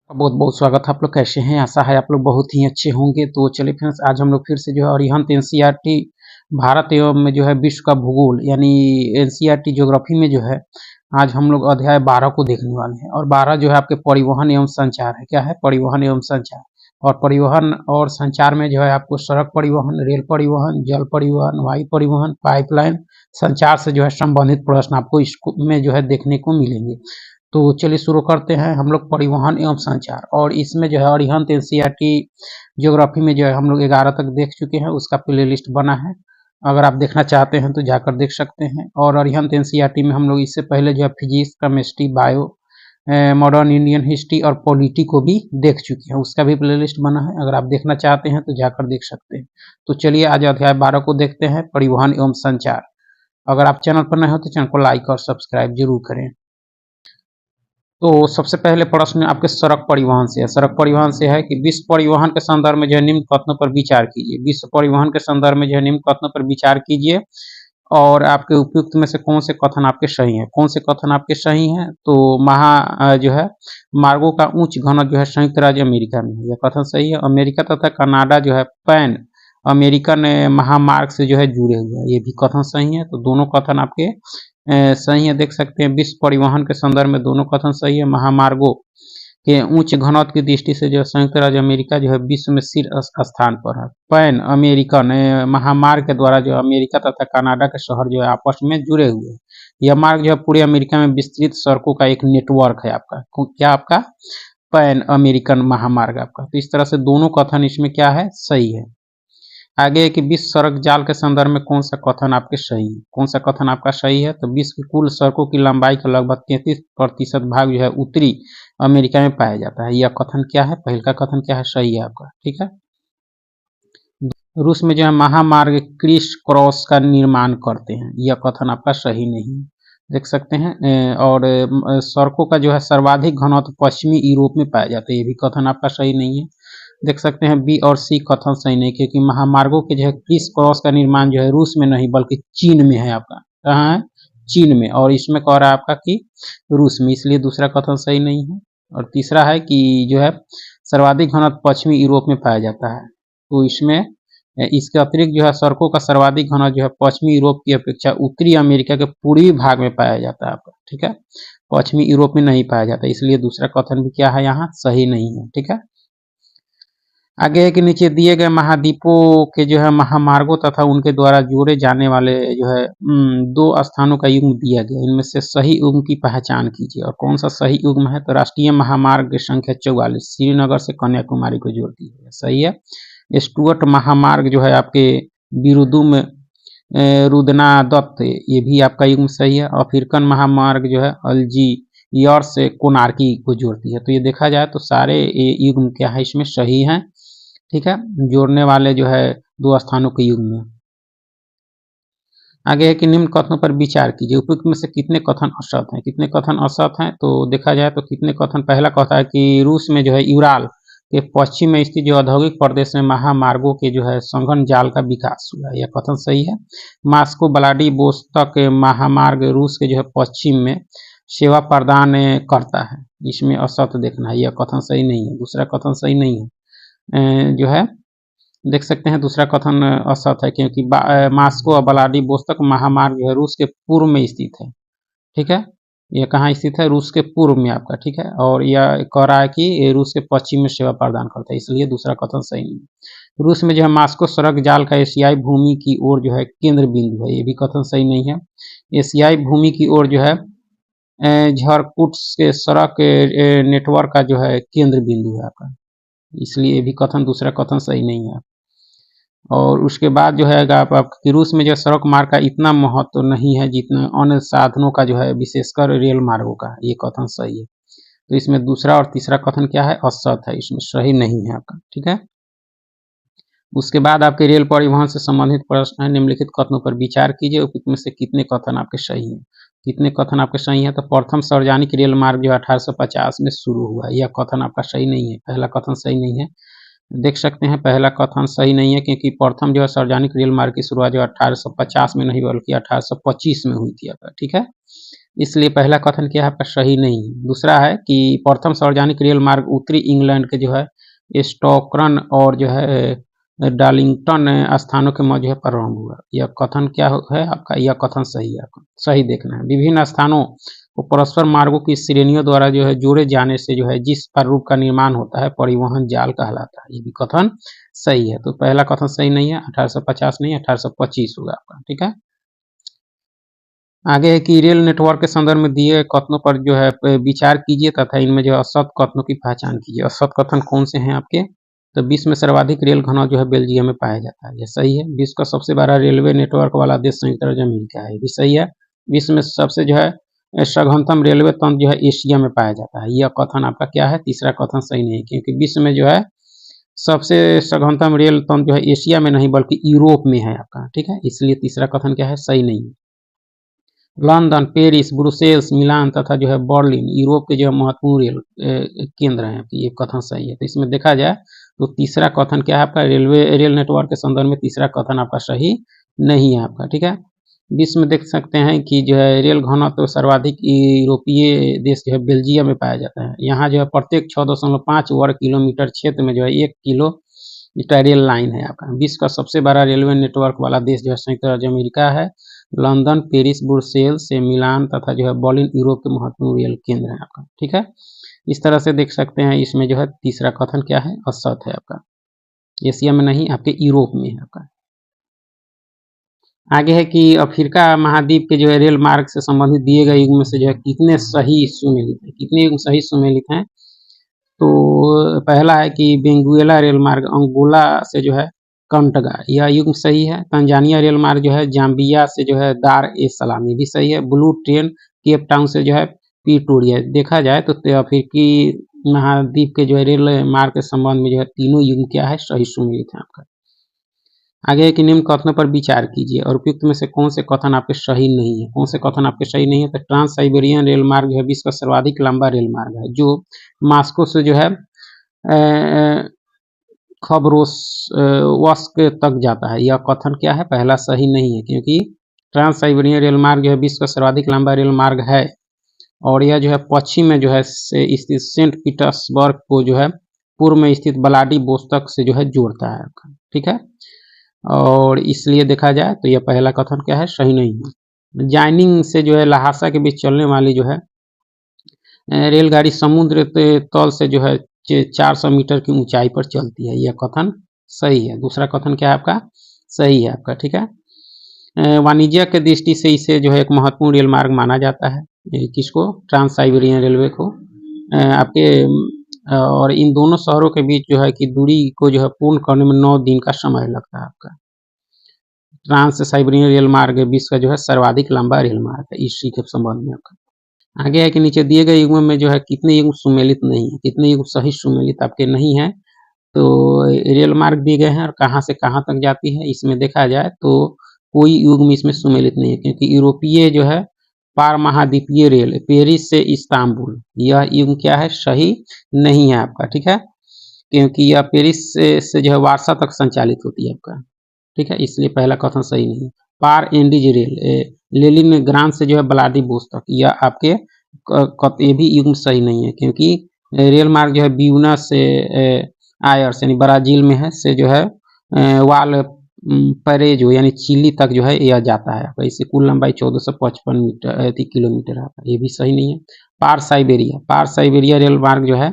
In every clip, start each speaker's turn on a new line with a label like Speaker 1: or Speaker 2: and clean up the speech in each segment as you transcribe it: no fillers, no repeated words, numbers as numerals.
Speaker 1: बहुत बहुत स्वागत है। आप लोग कैसे हैं? आशा है आप लोग बहुत ही अच्छे होंगे। तो चलिए फ्रेंड्स, आज हम लोग फिर से जो है अरिहंत एनसीईआरटी भारत एवं में जो है विश्व का भूगोल यानी एनसीईआरटी ज्योग्राफी में जो है आज हम लोग अध्याय 12 को देखने वाले हैं। और 12 जो है आपके परिवहन एवं संचार है। क्या है? परिवहन एवं संचार। और परिवहन और संचार में जो है आपको सड़क परिवहन, रेल परिवहन, जल परिवहन, वायु परिवहन, पाइपलाइन संचार से जो है संबंधित प्रश्न आपको इसमें जो है देखने को मिलेंगे। तो चलिए शुरू करते हैं हम लोग परिवहन एवं संचार। और इसमें जो है अरिहंत एनसीईआरटी ज्योग्राफी में जो है हम लोग 11 तक देख चुके हैं, उसका प्ले लिस्ट बना है। अगर आप देखना चाहते हैं तो जाकर देख सकते हैं। और अरिहंत एनसीईआरटी में हम लोग इससे पहले जो है physics, chemistry, bio, modern Indian history और पॉलिटी को भी देख चुके हैं, उसका भी प्ले लिस्ट बना है। अगर आप देखना चाहते हैं तो जाकर देख सकते हैं। तो चलिए आज अध्याय 12 को देखते हैं, परिवहन एवं संचार। अगर आप चैनल पर नए हो तो चैनल को लाइक और सब्सक्राइब जरूर करें। तो सबसे पहले प्रश्न आपके सड़क परिवहन से है। सड़क परिवहन से है कि विश्व परिवहन के संदर्भ में जो है निम्न कथनों पर विचार कीजिए। विश्व परिवहन के संदर्भ में जो है निम्न कथनों पर विचार कीजिए और आपके उपयुक्त में से कौन से कथन आपके सही हैं। कौन से कथन आपके सही हैं? तो जो है मार्गों का उच्च घनत्व जो है संयुक्त राज्य अमेरिका में है, यह कथन सही है। अमेरिका तथा कनाडा जो है पैन अमेरिकन महामार्ग से जो है जुड़े हुए हैं, ये भी कथन सही है। तो दोनों कथन आपके सही है, देख सकते हैं। विश्व परिवहन के संदर्भ में दोनों कथन सही है। महामार्गों के उच्च घनत्व की दृष्टि से जो संयुक्त राज्य अमेरिका जो है विश्व में शीर्ष स्थान पर है। पैन अमेरिकन महामार्ग के द्वारा जो अमेरिका तथा कनाडा के शहर जो है आपस में जुड़े हुए हैं। यह मार्ग जो है पूरे अमेरिका में विस्तृत सड़कों का एक नेटवर्क है आपका। क्या आपका? पैन अमेरिकन महामार्ग आपका। तो इस तरह से दोनों कथन इसमें क्या है? सही है। आगे है कि विश्व सड़क जाल के संदर्भ में कौन सा कथन आपके सही है? कौन सा कथन आपका सही है? तो विश्व की कुल सड़कों की लंबाई का लगभग 33% भाग जो है उत्तरी अमेरिका में पाया जाता है। यह कथन क्या है? पहले का कथन क्या है? सही है आपका। ठीक है। रूस में जो है महामार्ग क्रिस क्रॉस का निर्माण करते हैं, यह कथन आपका सही नहीं है, देख सकते हैं। और सड़कों का जो है सर्वाधिक घनत्व पश्चिमी यूरोप में पाया जाता है, ये भी कथन आपका सही नहीं है, देख सकते हैं। बी और सी कथन सही नहीं, क्योंकि महामार्गों के जो है क्रिस क्रॉस का निर्माण जो है रूस में नहीं बल्कि चीन में है आपका। कहाँ है? चीन में। और इसमें कह रहा है आपका कि रूस में, इसलिए दूसरा कथन सही नहीं है। और तीसरा है कि जो है सर्वाधिक घनत्व पश्चिमी यूरोप में पाया जाता है, तो इसमें इसके अतिरिक्त जो है सड़कों का सर्वाधिक घनत्व जो है पश्चिमी यूरोप की अपेक्षा उत्तरी अमेरिका के पूर्वी भाग में पाया जाता है आपका। ठीक है, पश्चिमी यूरोप में नहीं पाया जाता, इसलिए दूसरा कथन भी क्या है? यहाँ सही नहीं है। ठीक है। आगे के नीचे दिए गए महाद्वीपों के जो है महामार्गों तथा उनके द्वारा जोड़े जाने वाले जो है दो स्थानों का युग्म दिया गया, इनमें से सही युग्म की पहचान कीजिए। और कौन सा सही युग्म है? तो राष्ट्रीय महामार्ग संख्या 44 श्रीनगर से कन्याकुमारी को जोड़ती है, सही है। स्टुअर्ट महामार्ग जो है आपके बिरुदुम रुदना दत्त, ये भी आपका युग्म सही है। अफ्रीकन महामार्ग जो है अल्जीरिया से कोनार्की को जोड़ती है। तो ये देखा जाए तो सारे युग्म क्या है इसमें सही है। ठीक है, जोड़ने वाले जो है दो स्थानों के युग्म में। आगे है कि निम्न कथनों पर विचार कीजिए। उपयुक्त में से कितने कथन असत हैं? कितने कथन असत हैं? तो देखा जाए तो कितने कथन, पहला कहता है कि रूस में जो है यूराल के पश्चिम में स्थित जो औद्योगिक प्रदेश में महामार्गों के जो है संघन जाल का विकास हुआ, यह कथन सही है। मास्को व्लादिवोस्तोक महामार्ग रूस के जो है पश्चिम में सेवा प्रदान करता है, इसमें असत देखना है, यह कथन सही नहीं है, दूसरा कथन सही नहीं है। जो है देख सकते हैं दूसरा कथन असत है, क्योंकि मास्को और व्लादिवोस्तोक महामार्ग जो है रूस के पूर्व में स्थित है। ठीक है, यह कहाँ स्थित है? रूस के पूर्व में आपका। ठीक है, और यह कह रहा है कि रूस के पश्चिम में सेवा प्रदान करता है, इसलिए दूसरा कथन सही नहीं है। रूस में जो है मास्को सड़क जाल का एशियाई भूमि की ओर जो है केंद्र बिंदु है, ये भी कथन सही नहीं है। एशियाई भूमि की ओर जो है झरकुट्स के सड़क नेटवर्क का जो है केंद्र बिंदु है आपका, इसलिए ये भी कथन, दूसरा कथन सही नहीं है। और उसके बाद जो है आप रूस में जो सड़क मार्ग का इतना महत्व नहीं है जितना अन्य साधनों का जो है, विशेषकर रेल मार्गों का, ये कथन सही है। तो इसमें दूसरा और तीसरा कथन क्या है? असत है, इसमें सही नहीं है आपका। ठीक है, उसके बाद आपके रेल परिवहन से संबंधित प्रश्न है। निम्नलिखित कथनों पर विचार कीजिए, उपयुक्त में से कितने कथन आपके सही हैं? कितने कथन आपके सही हैं? तो प्रथम सार्वजनिक रेल मार्ग जो 1850 में शुरू हुआ, यह कथन आपका सही नहीं है, पहला कथन सही नहीं है, देख सकते हैं। पहला कथन सही नहीं है क्योंकि प्रथम जो है सार्वजनिक रेल मार्ग की शुरुआत जो 1850 में नहीं बल्कि 1825 में हुई थी आपका। ठीक है, इसलिए पहला कथन क्या है आपका सही नहीं है। दूसरा है कि प्रथम सार्वजनिक रेल मार्ग उत्तरी इंग्लैंड के जो है स्टॉकरन और जो है डार्लिंगटन स्थानों के मध्य प्रारंभ हुआ। यह कथन क्या है आपका, यह कथन सही है, आपका सही देखना है। विभिन्न स्थानों को परस्पर मार्गों की श्रेणियों द्वारा जो है जोड़े जाने से जो है जिस प्रारूप का निर्माण होता है परिवहन जाल कहलाता है। ये भी कथन सही है। तो पहला कथन सही नहीं है, 1850 नहीं, 1825 होगा आपका। ठीक है। आगे है कि रेल नेटवर्क के संदर्भ में दिए कथनों पर जो है विचार कीजिए तथा इनमें जो असत कथनों की पहचान कीजिए। असत कथन कौन से हैं आपके, तो विश्व में सर्वाधिक रेल घनत्व जो है बेल्जियम में पाया जाता है, यह सही है। विश्व का सबसे बड़ा रेलवे नेटवर्क वाला देश संयुक्त राज्य अमेरिका है, ये भी सही है। विश्व में सबसे जो है सघनतम रेलवे तंत्र जो है एशिया में पाया जाता है, यह कथन आपका क्या है, तीसरा कथन सही नहीं है, क्योंकि विश्व में जो है सबसे सघनतम रेल तंत्र जो है एशिया में नहीं बल्कि यूरोप में है आपका। ठीक है, इसलिए तीसरा कथन क्या है, सही नहीं है। लंदन, पेरिस, ब्रुसेल्स, मिलान तथा जो है बर्लिन यूरोप के जो महत्वपूर्ण रेल केंद्र हैं, ये कथन सही है। तो इसमें देखा जाए तो तीसरा कथन क्या है आपका, रेल नेटवर्क के संदर्भ में तीसरा कथन आपका सही नहीं है आपका। ठीक है। विश्व में देख सकते हैं कि जो है रेल घनत्व तो सर्वाधिक यूरोपीय देश जो है बेल्जियम में पाया जाता है। यहाँ जो है प्रत्येक 6.5 वर्ग किलोमीटर क्षेत्र में जो है 1 किलोमीटर रेल लाइन है आपका। विश्व का सबसे बड़ा रेलवे नेटवर्क वाला देश जो है संयुक्त राज्य अमेरिका है। लंदन, पेरिस, ब्रुसेल्स से मिलान तथा जो है बर्लिन यूरोप के महत्वपूर्ण रेल केंद्र है आपका। ठीक है। इस तरह से देख सकते हैं इसमें जो है तीसरा कथन क्या है, असत है आपका। एशिया में नहीं, आपके यूरोप में है आपका। आगे है कि अफ्रीका महाद्वीप के जो है रेल मार्ग से संबंधित दिए गए युग में से जो है कितने सही सुमेलित हैं, कितने युग सही सुमेलित हैं। तो पहला है कि बेंगुएला रेल मार्ग अंगोला से जो है कंटगा, यह युग सही है। तंजानिया रेल मार्ग जो है जाम्बिया से जो है दार ए सलाम, ये भी सही है। ब्लू ट्रेन केप टाउन से जो है प्रीटोरिया। देखा जाए तो अफ्रीकी महाद्वीप के जो है रेल मार्ग के संबंध में जो है तीनों युग क्या है, सही सुमेलित है आपका। आगे है कि निम्न कथनों पर विचार कीजिए और उपयुक्त में से कौन से कथन आपके सही नहीं है। कौन से कथन आपके सही नहीं है, तो ट्रांस साइबेरियन रेल मार्ग जो है विश्व का सर्वाधिक लंबा रेल मार्ग है, जो मास्को से जो है खबरोवस्क तक जाता है। यह कथन क्या है, पहला सही नहीं है, क्योंकि ट्रांस साइबेरियन रेल मार्ग जो है विश्व का सर्वाधिक लंबा रेल मार्ग है और यह जो है पश्चिम में जो है स्थित सेंट पीटर्सबर्ग को जो है पूर्व में स्थित व्लादिवोस्तोक से जो है जोड़ता है आपका। ठीक है। और इसलिए देखा जाए तो यह पहला कथन क्या है, सही नहीं है। जाइनिंग से जो है लहासा के बीच चलने वाली जो है रेलगाड़ी समुद्र तल से जो है 400 मीटर की ऊंचाई पर चलती है, यह कथन सही है। दूसरा कथन क्या है आपका, सही है आपका। ठीक है। वाणिज्य के दृष्टि से इसे जो है एक महत्वपूर्ण रेल मार्ग माना जाता है, किसको, ट्रांस साइबेरियन रेलवे को। आपके और इन दोनों शहरों के बीच जो है कि दूरी को जो है पूर्ण करने में 9 दिन का समय लगता है आपका। ट्रांस साइबेरियन रेल मार्ग विश्व का जो है सर्वाधिक लंबा रेल मार्ग है, इसी के संबंध में आपका। आगे है कि नीचे दिए गए युगों में जो है कितने युग सुमेलित नहीं है, कितने युग सही सुमेलित आपके नहीं है। तो रेल मार्ग दिए गए हैं और कहाँ से कहाँ तक जाती है, इसमें देखा जाए तो कोई युग में इसमें सुमेलित नहीं है, क्योंकि यूरोपीय जो है पार महाद्वीपीय रेल पेरिस से इस्तांबुल, यह युग क्या है, सही नहीं है आपका। ठीक है, क्योंकि यह पेरिस से जो है वारसा तक संचालित होती है आपका। ठीक है, इसलिए पहला कथन सही नहीं है। पार एंडीज रेल लेलिन ग्रांड से जो है व्लादिवोस्तोक, यह आपके ये भी युग सही नहीं है, क्योंकि रेल मार्ग जो है ब्यूनस से आयर्स यानी ब्राजील में है से जो है वाल परेजो यानी चिली तक जो है यह जाता है। इसे कुल लंबाई 1455 किलोमीटर आता है, ये भी सही नहीं है। पार साइबेरिया रेल मार्ग जो है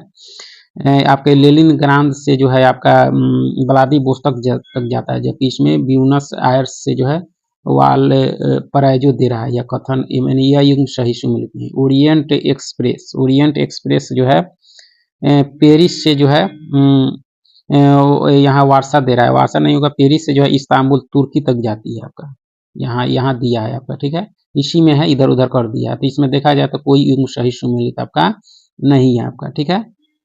Speaker 1: आपके लेलिन ग्रांड से जो है आपका व्लादिवोस्तोक तक जाता है, जबकि इसमें ब्यूनस आयर्स से जो है वाल पराइजो दे रहा है। यह कथन यह युग सही सुमेलित नहीं। ओरिएंट एक्सप्रेस जो है पेरिस से जो है यहाँ वारसा दे रहा है, वारसा नहीं होगा, पेरिस से जो है इस्तांबुल तुर्की तक जाती है आपका। यहाँ दिया है आपका। ठीक है, इसी में है, इधर उधर कर दिया है, तो इसमें देखा जाए तो कोई युग सही सुमेलित आपका नहीं है आपका। ठीक है,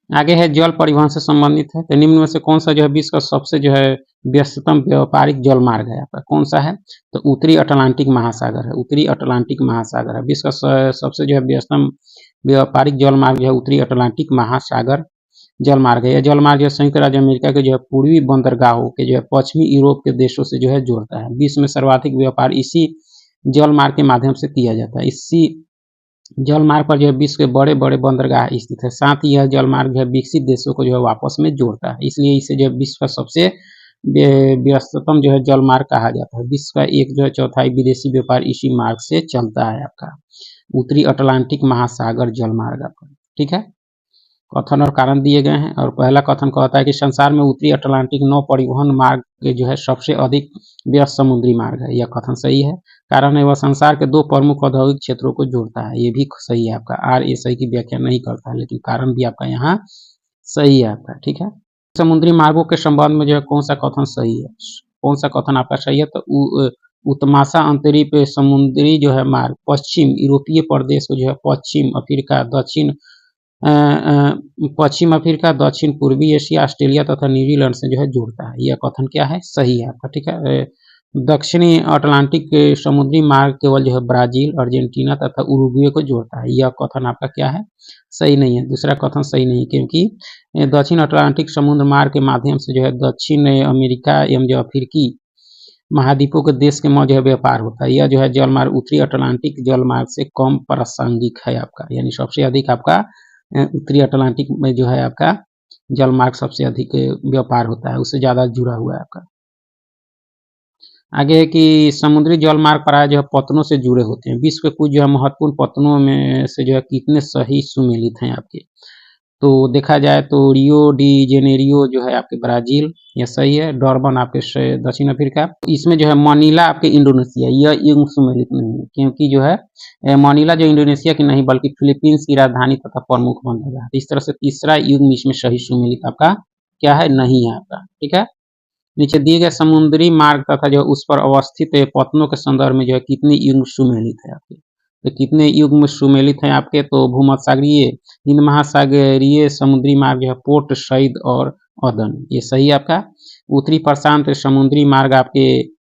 Speaker 1: आगे है जल परिवहन से संबंधित है, तो निम्न में से कौन सा जो है विश्व का सबसे जो है व्यस्ततम व्यापारिक जल मार्ग है आपका, कौन सा है, तो उत्तरी अटलांटिक महासागर है। उत्तरी अटलांटिक महासागर है विश्व का सबसे जो है व्यस्तम व्यापारिक जल मार्ग जो है उत्तरी अटलांटिक महासागर जल मार्ग है। यह जल मार्ग संयुक्त राज्य अमेरिका के जो है पूर्वी बंदरगाहों के जो है पश्चिमी यूरोप के देशों से जो है जोड़ता है। विश्व में सर्वाधिक व्यापार इसी जल मार्ग के माध्यम से किया जाता है। इसी जलमार्ग पर जो है विश्व के बड़े-बड़े बंदरगाह स्थित है। साथ ही यह जलमार्ग जो है विकसित देशों को जो है आपस में जोड़ता है। इसलिए इसे जो है विश्व का सबसे व्यस्ततम जो है जलमार्ग कहा जाता है। विश्व का एक जो है चौथाई विदेशी व्यापार इसी मार्ग से चलता है आपका। उत्तरी अटलांटिक महासागर जलमार्ग आपका, ठीक है। कथन और कारण दिए गए हैं और पहला कथन कहता है कि संसार में उत्तरी अटलांटिक नौ परिवहन मार्ग जो है सबसे अधिक व्यस्त समुद्री मार्ग है। यह कथन सही है। कारण है वह संसार के दो प्रमुख औद्योगिक क्षेत्रों को जोड़ता है। ये भी सही है आपका। आर ए सही की व्याख्या नहीं करता है, लेकिन कारण भी आपका यहाँ सही है आपका, ठीक है। समुद्री मार्गों के संबंध में जो है कौन सा कथन सही है, कौन सा कथन आपका सही है, तो उत्तमाशा अंतरीप समुद्री जो है मार्ग पश्चिम यूरोपीय प्रदेश को जो है पश्चिम अफ्रीका, पश्चिम अफ्रीका, दक्षिण पूर्वी एशिया, ऑस्ट्रेलिया तथा न्यूजीलैंड से जो है जोड़ता है। यह कथन क्या है, सही है आपका, ठीक है। दक्षिणी अटलांटिक के समुद्री मार्ग केवल जो है ब्राजील, अर्जेंटीना तथा उरुग्वे को जोड़ता है। यह कथन आपका क्या है, सही नहीं है। दूसरा कथन सही नहीं है, क्योंकि दक्षिण अटलांटिक समुद्र मार्ग के माध्यम से जो है दक्षिण अमेरिका एवं जो अफ्रीकी महाद्वीपों के देश के मध्य व्यापार होता है। यह जो है जलमार्ग उत्तरी अटलांटिक जलमार्ग से कम प्रासंगिक है आपका, यानी सबसे अधिक आपका उत्तरी अटलांटिक में जो है आपका जलमार्ग सबसे अधिक व्यापार होता है, उससे ज़्यादा जुड़ा हुआ है आपका। आगे है कि समुद्री जलमार्ग प्रायः जो है पत्तनों से जुड़े होते हैं। विश्व के कुछ जो है महत्वपूर्ण पत्तनों में से जो है कितने सही सुमेलित हैं आपके, तो देखा जाए तो रियो डी जेनेरियो जो है आपके ब्राजील, यह सही है। डरबन आपके दक्षिण अफ्रीका। इसमें जो है मनीला आपके इंडोनेशिया, यह युग्म सुमेलित नहीं है, क्योंकि जो है मनीला जो इंडोनेशिया की नहीं बल्कि फिलीपींस की राजधानी तथा प्रमुख बंदरगाह है। इस तरह से तीसरा युग्म इसमें सही सुमेलित आपका क्या है, नहीं है आपका, ठीक है। नीचे दिए गए समुद्री मार्ग तथा जो उस पर अवस्थित पत्तनों के संदर्भ में जो है कितने युग्म सुमेलित है आपके, तो कितने युग्म सुमेलित हैं आपके, तो भूमध्यसागरीय, हिंद महासागरीय समुद्री मार्ग जो है पोर्ट सईद और अदन, ये सही है आपका। उत्तरी प्रशांत समुद्री मार्ग आपके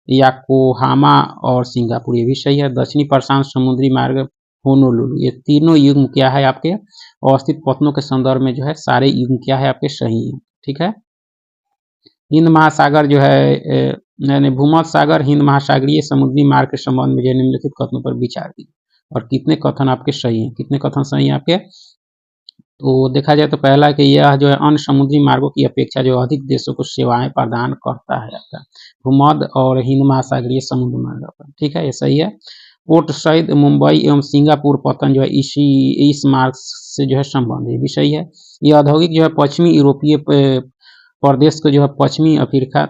Speaker 1: याकोहामा और सिंगापुर, ये भी सही है। दक्षिणी प्रशांत समुद्री मार्ग होनोलुलु, ये तीनों युग्म क्या है आपके अवस्थित पत्तनों के संदर्भ में जो है सारे युग्म क्या है आपके सही है, ठीक है। हिंद महासागर जो है यानी भूमध्य सागर हिंद महासागरीय समुद्री मार्ग के संबंध में जो निम्नलिखित कथनों पर विचार कीजिए और कितने कथन आपके सही हैं, कितने कथन सही हैं आपके, तो देखा जाए तो पहला कि यह जो है अन्य समुद्री मार्गों की अपेक्षा जो अधिक देशों को सेवाएं प्रदान करता है आपका भूमध्य और हिंद महासागरीय समुद्र मार्ग पर, ठीक है, ये सही है। पोर्ट सईद मुंबई एवं सिंगापुर पतन जो है इस मार्ग से जो है संबंध, ये भी सही है। यह औद्योगिक जो है पश्चिमी यूरोपीय प्रदेश को जो है पश्चिमी अफ्रीका,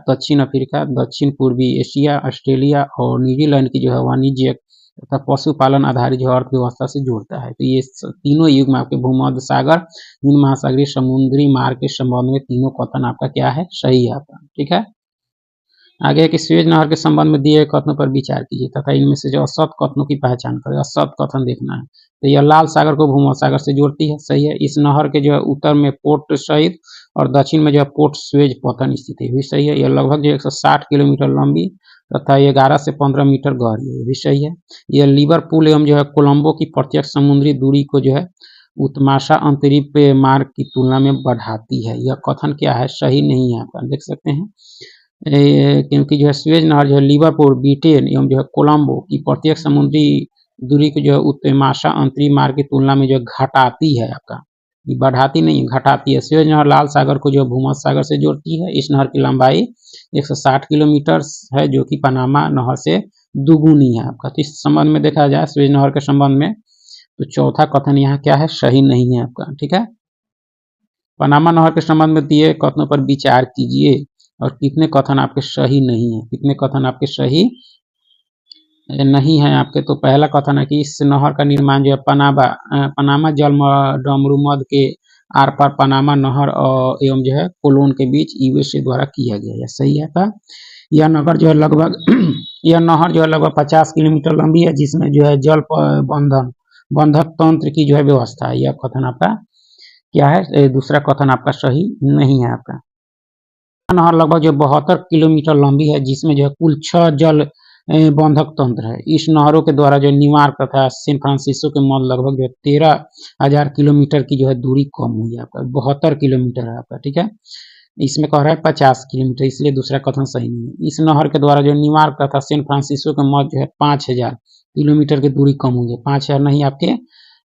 Speaker 1: दक्षिण पूर्वी एशिया, ऑस्ट्रेलिया और न्यूजीलैंड की जो है वाणिज्य तथा पशुपालन आधारित जो अर्थव्यवस्था से जोड़ता है। तो ये तीनों युग्म आपके भूमध्य सागर हिंद महासागरीय समुद्री मार्ग के संबंध में तीनों कथन आपका क्या है, सही है आपका, ठीक है। आगे है कि सुएज नहर के संबंध में दिए गए कथनों पर विचार कीजिए तथा इनमें से जो असत कथनों की पहचान करें। असत कथन देखना है, तो यह लाल सागर को भूमध्य सागर से जोड़ती है, सही है। इस नहर के जो है उत्तर में पोर्ट सईद और दक्षिण में जो है पोर्ट सुएज पतन स्थित है, भी सही है। यह लगभग जो 160 किलोमीटर लंबी तथा 11 से 15 मीटर गहरी है, ये भी सही है। यह लिवरपूल एवं जो है कोलंबो की प्रत्यक्ष समुद्री दूरी को जो है उत्तमाशा अंतरिक्ष मार्ग की तुलना में बढ़ाती है। यह कथन क्या है, सही नहीं है आपका, देख सकते हैं। क्योंकि जो है सुएज नहर जो है लिवरपूल, ब्रिटेन एवं जो है कोलंबो की प्रत्येक समुद्री दूरी को जो है उत्तमाशा अंतरिक्ष मार्ग की तुलना में जो घटाती है आपका, ये बढ़ाती नहीं घटाती है। सुएज नहर लाल सागर को जो भूमध्य सागर से जोड़ती है। इस नहर की लंबाई 160 किलोमीटर है, जो कि पनामा नहर से दुगुनी है आपका। तो इस संबंध में देखा जाए सुएज नहर के संबंध में, तो चौथा कथन यहाँ क्या है, सही नहीं है आपका, ठीक है। पनामा नहर के संबंध में दिए कथनों पर विचार कीजिए और कितने कथन आपके सही नहीं है, कितने कथन आपके सही नहीं है आपके। तो पहला कथन है कि इस नहर का निर्माण जो है पनामा जल डमरूमध्य के आर पार पनामा नहर एवं जो है कोलोन के बीच यूएसए द्वारा किया गया है, सही है था। यह नहर जो है लगभग 50 किलोमीटर लंबी है, जिसमें जो है जल बंधक तंत्र की जो है व्यवस्था है। यह कथन आपका क्या है, दूसरा कथन आपका सही नहीं है आपका। नहर लगभग जो 72 किलोमीटर लंबी है, जिसमें जो है कुल 6 जल बंधक तंत्र है। इस नहरों के द्वारा जो न्यूयॉर्क तथा सैन फ्रांसिस्को के मध्य लगभग जो 13,000 किलोमीटर की जो है दूरी कम हुई है आपका, 72 किलोमीटर है आपका, ठीक है। इसमें कह रहा है 50 किलोमीटर, इसलिए दूसरा कथन सही नहीं है। इस नहर के द्वारा जो न्यूयॉर्क तथा सैन फ्रांसिस्को के मध्य जो है 5,000 किलोमीटर की दूरी कम हुई है, 5,000 नहीं आपके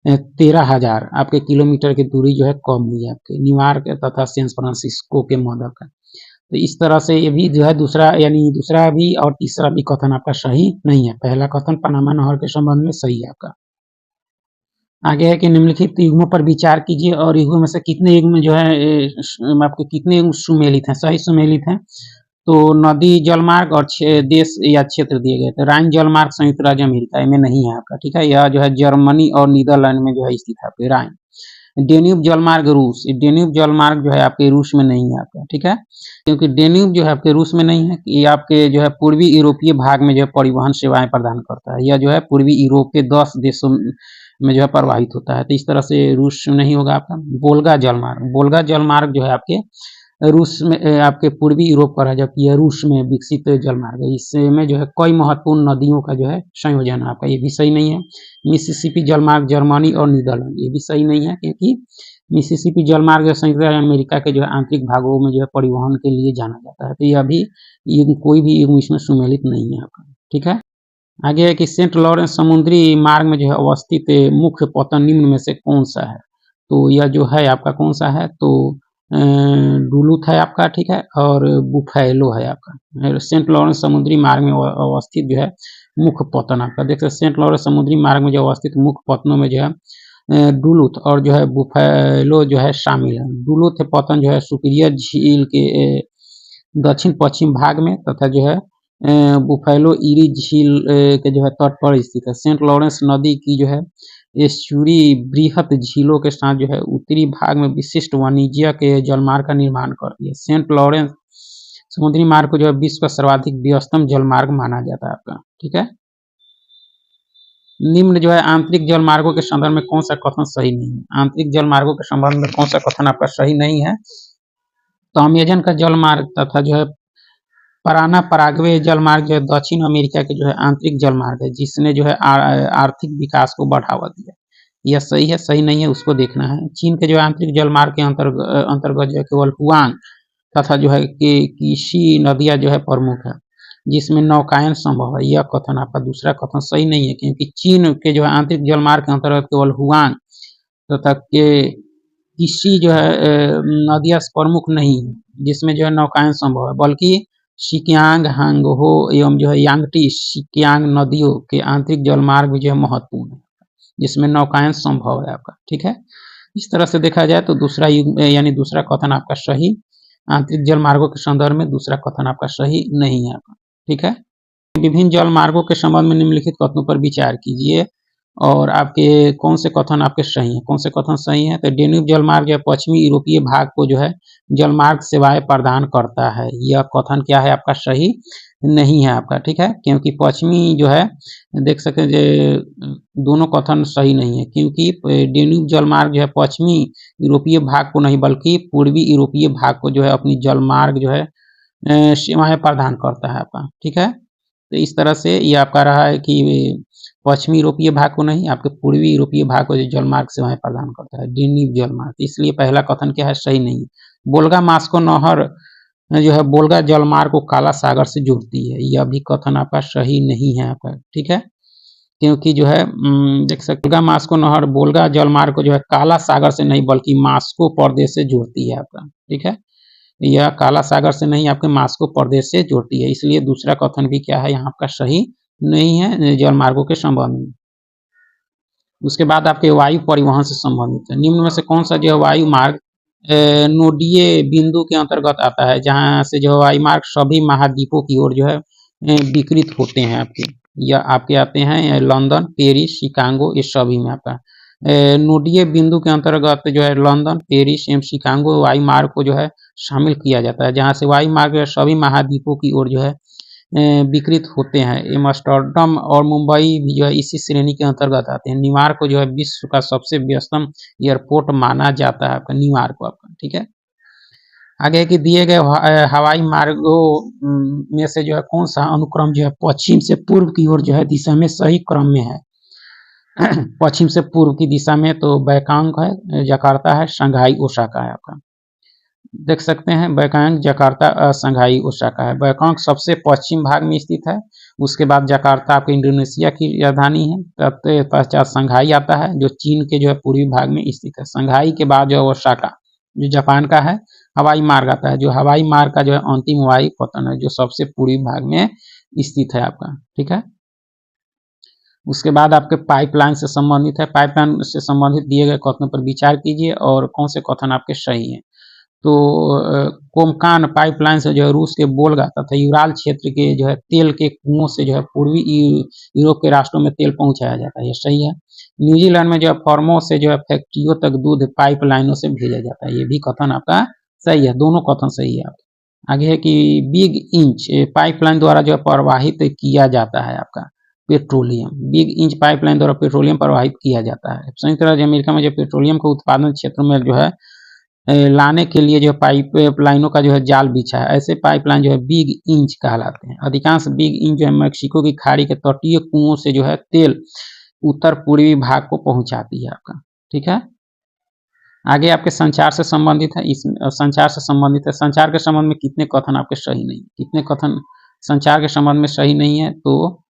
Speaker 1: 13,000 आपके किलोमीटर की दूरी जो है कम हुई है आपके न्यूयॉर्क तथा सैन फ्रांसिस्को के मध्य का। तो इस तरह से ये भी जो है दूसरा भी और तीसरा भी कथन आपका सही नहीं है। पहला कथन पनामा नहर के संबंध में सही है आपका। आगे है कि निम्नलिखित युग्मों पर विचार कीजिए और युग्मों में से कितने युग्म जो है आपके कितने युग्म सुमेलित हैं, सही सुमेलित हैं। तो नदी जलमार्ग और देश या क्षेत्र दिए गए थे। राइन जलमार्ग संयुक्त राज्य अमेरिका में नहीं है आपका, ठीक है। यह जो है जर्मनी और नीदरलैंड में जो है स्थित है आपके राइन। डेन्यूब जलमार्ग रूस, डेन्यूब जलमार्ग जो है आपके रूस में नहीं है आपका, ठीक है। क्योंकि डेन्यूब जो है आपके रूस में नहीं है, ये आपके जो है पूर्वी यूरोपीय भाग में जो है परिवहन सेवाएं प्रदान करता है। यह जो है पूर्वी यूरोप के 10 देशों में जो है प्रवाहित होता है। तो इस तरह से रूस नहीं होगा आपका। बोल्गा जलमार्ग जो है आपके रूस में आपके पूर्वी यूरोप पर है, जबकि यह रूस में विकसित जलमार्ग है। इसमें जो है कई महत्वपूर्ण नदियों का जो है संयोजन है आपका, ये भी सही नहीं है। मिसिसिपी जलमार्ग जर्मनी और नीदरलैंड, ये भी सही नहीं है, क्योंकि मिसिसिपी जलमार्ग जो संयुक्त राज्य अमेरिका के जो है आंतरिक भागों में जो है परिवहन के लिए जाना जाता है। तो यह भी कोई भी युग्म इसमें सुमेलित नहीं है आपका, ठीक है। आगे है कि सेंट लॉरेंस समुद्री मार्ग में जो है अवस्थित मुख्य पतन निम्न में से कौन सा है। तो यह जो है आपका कौन सा है, तो डुलूथ है आपका, ठीक है, और बुफेलो है आपका। सेंट लॉरेंस समुद्री मार्ग में अवस्थित जो है मुख्य पतन आपका देख सकते, सेंट लॉरेंस समुद्री मार्ग में जो अवस्थित मुख्य पतनों में जो है डुलूथ और जो है बुफेलो जो है शामिल है। डुलूथ पतन जो है सुपीरियर झील के दक्षिण पश्चिम भाग में तथा जो है बुफेलो इरी झील के जो है तट पर स्थित है। सेंट लॉरेंस नदी की जो है एस्चुरी बृहत झीलों के साथ जो है उत्तरी भाग में विशिष्ट वाणिज्य के जलमार्ग का निर्माण करती है। सेंट लॉरेंस समुद्री मार्ग को जो है विश्व का सर्वाधिक व्यस्तम जलमार्ग माना जाता है आपका, ठीक है। निम्न जो है आंतरिक जलमार्गों के संदर्भ में कौन सा कथन सही नहीं है। आंतरिक जलमार्गों के संबंध में कौन सा कथन आपका सही नहीं है। तो अमेजन का जलमार्ग तथा जो है पराना पराग्वे जलमार्ग जो है दक्षिण अमेरिका के जो है आंतरिक जलमार्ग है, जिसने जो है आर्थिक विकास को बढ़ावा दिया। यह सही है, सही नहीं है, उसको देखना है। चीन के जो आंतरिक जलमार्ग के अंतर्गत जो है केवल हुआंग तथा जो है किसी नदियां जो है प्रमुख है, जिसमें नौकायन संभव है। यह कथन आपका दूसरा कथन सही नहीं है, क्योंकि चीन के जो है आंतरिक जलमार्ग के अंतर्गत केवल हुआंग तथा के किसी जो है नदियां प्रमुख नहीं है, जिसमें जो है नौकायन संभव है, बल्कि शिकियांग, हांगहो एवं जो है यांगटी शिकियांग नदियों के आंतरिक जलमार्ग जो है महत्वपूर्ण है, जिसमें नौकायन संभव है आपका, ठीक है। इस तरह से देखा जाए तो दूसरा यानी दूसरा कथन आपका सही, आंतरिक जलमार्गों के संदर्भ में दूसरा कथन आपका सही नहीं है आपका, ठीक है। विभिन्न जलमार्गों के संबंध में निम्नलिखित कथनों पर विचार कीजिए और आपके कौन से कथन आपके सही हैं, कौन से कथन सही हैं। तो डेन्यूब जलमार्ग जो है पश्चिमी यूरोपीय भाग को जो है जलमार्ग सेवाएं प्रदान करता है। यह कथन क्या है आपका सही नहीं है आपका, ठीक है, क्योंकि पश्चिमी जो है देख सकते दोनों कथन सही नहीं है, क्योंकि डेन्यूब जलमार्ग जो है पश्चिमी यूरोपीय भाग को नहीं बल्कि पूर्वी यूरोपीय भाग को जो है अपनी जलमार्ग जो है सेवाएं प्रदान करता है आपका, ठीक है। तो इस तरह से ये आपका रहा है कि पश्चिमी यूरोपीय भाग को नहीं, आपके पूर्वी यूरोपीय भाग को जो जलमार्ग सेवाएं प्रदान करता है डेन्यूब जलमार्ग, इसलिए पहला कथन क्या है सही नहीं है। बोल्गा मास्को नहर जो है बोल्गा जलमार्ग को काला सागर से जोड़ती है, यह भी कथन आपका सही नहीं है आपका, ठीक है, क्योंकि जो है देख सकते बोल्गा मास्को नहर बोल्गा जलमार्ग को जो है काला सागर से नहीं बल्कि मास्को प्रदेश से जोड़ती है आपका, ठीक है। यह काला सागर से नहीं आपके मास्को प्रदेश से जोड़ती है, इसलिए दूसरा कथन भी क्या है यहाँ आपका सही नहीं है जलमार्गों के संबंध में। उसके बाद आपके वायु परिवहन से संबंधित है। निम्न में से कौन सा जो है वायु मार्ग नोडीय बिंदु के अंतर्गत आता है, जहां से जो वायु मार्ग सभी महाद्वीपों की ओर जो है विकृत होते हैं आपके, या आपके आते हैं लंदन, पेरिस, शिकागो, ये सभी में आपका नोडीय बिंदु के अंतर्गत जो है लंदन, पेरिस एवं शिकागो वायु मार्ग को जो है शामिल किया जाता है, जहां से वायु मार्ग सभी महाद्वीपों की ओर जो है विकृत होते हैं। एम्स्टर्डम और मुंबई भी जो है इसी श्रेणी के अंतर्गत आते हैं। न्यूयॉर्क को जो है विश्व का सबसे व्यस्तम एयरपोर्ट माना जाता है आपका न्यूयॉर्क को आपका, ठीक है। आगे के दिए गए हवाई मार्गों में से जो है कौन सा अनुक्रम जो है पश्चिम से पूर्व की ओर जो है दिशा में सही क्रम में है। पश्चिम से पूर्व की दिशा में तो बैंकॉक है, जकार्ता है, शंघाई, ओसाका है आपका। देख सकते हैं बैंकॉक, जकार्ता, शंघाई, ओसाका है। बैंकॉक सबसे पश्चिम भाग में स्थित है, उसके बाद जकार्ता आपके इंडोनेशिया की राजधानी है, तब पश्चात शंघाई आता है जो चीन के जो है पूर्वी भाग में स्थित है। शंघाई के बाद जो है ओसाका जो जापान का है, हवाई मार्ग आता है, जो हवाई मार्ग का जो है अंतिम हवाई पतन है जो सबसे पूर्वी भाग में स्थित है आपका, ठीक है। उसके बाद आपके पाइपलाइन से संबंधित है, पाइपलाइन से संबंधित दिए गए कथनों पर विचार कीजिए और कौन से कथन आपके सही हैं। तो कोमकान पाइपलाइन से जो है रूस के वोल्गा तथा यूराल क्षेत्र के जो है तेल के कुओं से जो है पूर्वी यूरोप के राष्ट्रों में तेल पहुंचाया जाता है, ये सही है। न्यूजीलैंड में जो है फर्मों से जो है फैक्ट्रियों तक दूध पाइपलाइनों से भेजा जाता है, ये भी कथन आपका सही है, दोनों कथन सही है आपका। आगे है कि बिग इंच पाइपलाइन द्वारा जो है प्रवाहित किया जाता है आपका पेट्रोलियम, बिग इंच पाइपलाइन द्वारा पेट्रोलियम प्रवाहित किया जाता है। संयुक्त राज्य अमेरिका में जो पेट्रोलियम के उत्पादन क्षेत्र में जो है लाने के लिए जो पाइप लाइनों का जो है जाल बिछा है, ऐसे पाइपलाइन जो है बिग इंच कहलाते हैं। अधिकांश बिग इंच जो है मैक्सिको की खाड़ी के तटीय कुओं से जो है तेल उत्तर पूर्वी भाग को पहुंचाती है आपका, ठीक है। आगे आपके संचार से संबंधित है, इस संचार से संबंधित है, संचार के संबंध में कितने कथन आपके सही नहीं, कितने कथन संचार के संबंध में सही नहीं है। तो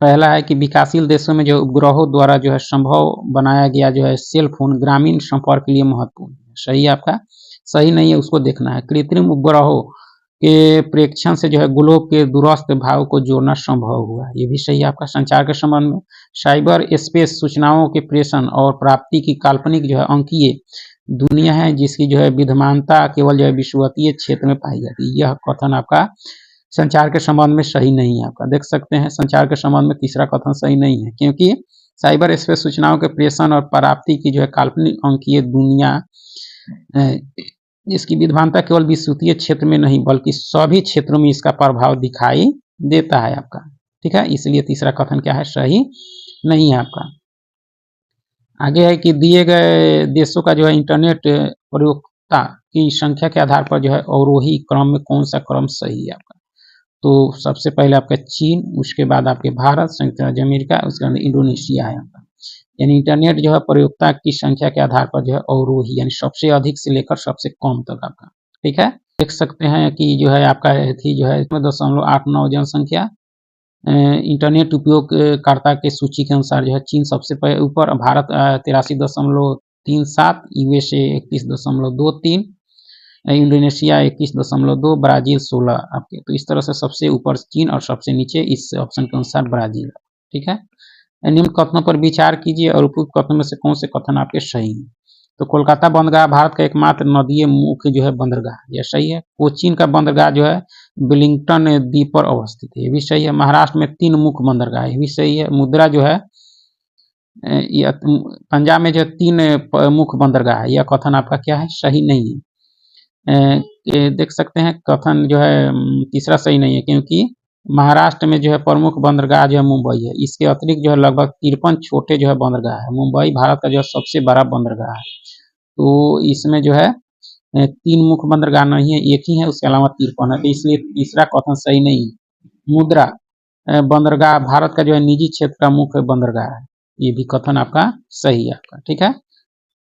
Speaker 1: पहला है कि विकासशील देशों में जो उपग्रहों द्वारा जो है संभव बनाया गया जो है सेल फोन ग्रामीण संपर्क के लिए महत्वपूर्ण है, सही है आपका, सही नहीं है उसको देखना है। कृत्रिम उपग्रहों के प्रेक्षण से जो है ग्लोब के दूरस्थ भाग को जोड़ना संभव हुआ, ये भी सही है आपका संचार के संबंध में। साइबर स्पेस सूचनाओं के प्रेषण और प्राप्ति की काल्पनिक जो है अंकीय दुनिया है जिसकी जो है विद्यमानता केवल जो है विषुवतीय क्षेत्र में पाई जाती है, यह कथन आपका संचार के संबंध में सही नहीं है आपका। देख सकते हैं संचार के संबंध में तीसरा कथन सही नहीं है, क्योंकि साइबर स्पेस सूचनाओं के प्रेषण और प्राप्ति की जो है काल्पनिक अंकीय दुनिया इसकी विद्वानता केवल विश्वतीय क्षेत्र में नहीं बल्कि सभी क्षेत्रों में इसका प्रभाव दिखाई देता है आपका, ठीक है। इसलिए तीसरा कथन क्या है, सही नहीं है आपका। आगे है कि दिए गए देशों का जो है इंटरनेट प्रयोक्ता की संख्या के आधार पर जो है अवरोही क्रम में कौन सा क्रम सही है आपका। तो सबसे पहले आपका चीन, उसके बाद आपके भारत, संयुक्त राज्य अमेरिका, उसके बाद इंडोनेशिया है आपका। यानी इंटरनेट जो है प्रयोक्ता की संख्या के आधार पर जो है अवरोही यानी सबसे अधिक से लेकर सबसे कम तक आपका, ठीक है। देख सकते हैं कि जो है आपका थी जो है इसमें 0.89 जनसंख्या इंटरनेट उपयोगकर्ता के सूची के अनुसार जो है चीन सबसे ऊपर, भारत 83.37, यूएसए 31.23, इंडोनेशिया 21.2, ब्राजील 16 आपके। तो इस तरह से सबसे ऊपर चीन और सबसे नीचे इस ऑप्शन के अनुसार ब्राजील, ठीक है। निम्न कथनों पर विचार कीजिए और उपयुक्त कथनों में से कौन से कथन आपके सही हैं। तो कोलकाता बंदरगाह भारत का एकमात्र नदीय मुख्य जो है बंदरगाह, यह सही है। कोचीन का बंदरगाह जो है विलिंगटन द्वीप पर अवस्थित है, ये भी सही है। महाराष्ट्र में 3 मुख्य बंदरगाह, ये भी सही है। मुद्रा जो है पंजाब में जो 3 मुख्य बंदरगाह है, यह कथन आपका क्या है, सही नहीं है। देख सकते हैं कथन जो है तीसरा सही नहीं है, क्योंकि महाराष्ट्र में जो है प्रमुख बंदरगाह जो है मुंबई है, इसके अतिरिक्त जो है लगभग 53 छोटे जो है बंदरगाह है। मुंबई भारत का जो है सबसे बड़ा बंदरगाह है, तो इसमें जो है 3 मुख्य बंदरगाह नहीं है, एक ही है, उसके अलावा 53 है, तो इसलिए तीसरा कथन सही नहीं है। मुद्रा बंदरगाह भारत का जो है निजी क्षेत्र का मुख्य बंदरगाह है, ये भी कथन आपका सही है आपका, ठीक है।